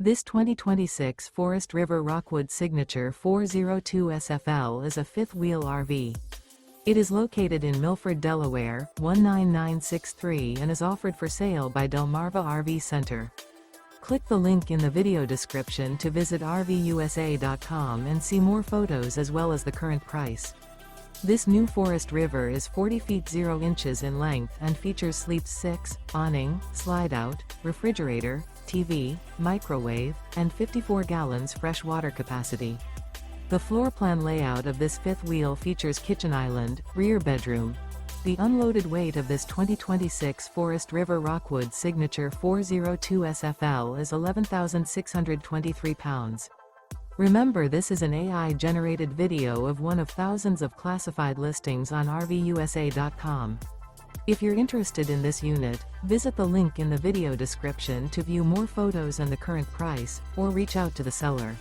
This 2026 Forest River Rockwood Signature 402 SFL is a fifth-wheel RV. It is located in Milford, Delaware, 19963 and is offered for sale by Delmarva RV Center. Click the link in the video description to visit RVUSA.com and see more photos as well as the current price. This new Forest River is 40 feet 0 inches in length and features sleeps 6, awning, slide-out, refrigerator, TV, microwave, and 54 gallons fresh water capacity. The floor plan layout of this fifth wheel features kitchen island, rear bedroom. The unloaded weight of this 2026 Forest River Rockwood Signature 402 SFL is 11,623 pounds. Remember, this is an AI-generated video of one of thousands of classified listings on RVUSA.com. If you're interested in this unit, visit the link in the video description to view more photos and the current price, or reach out to the seller.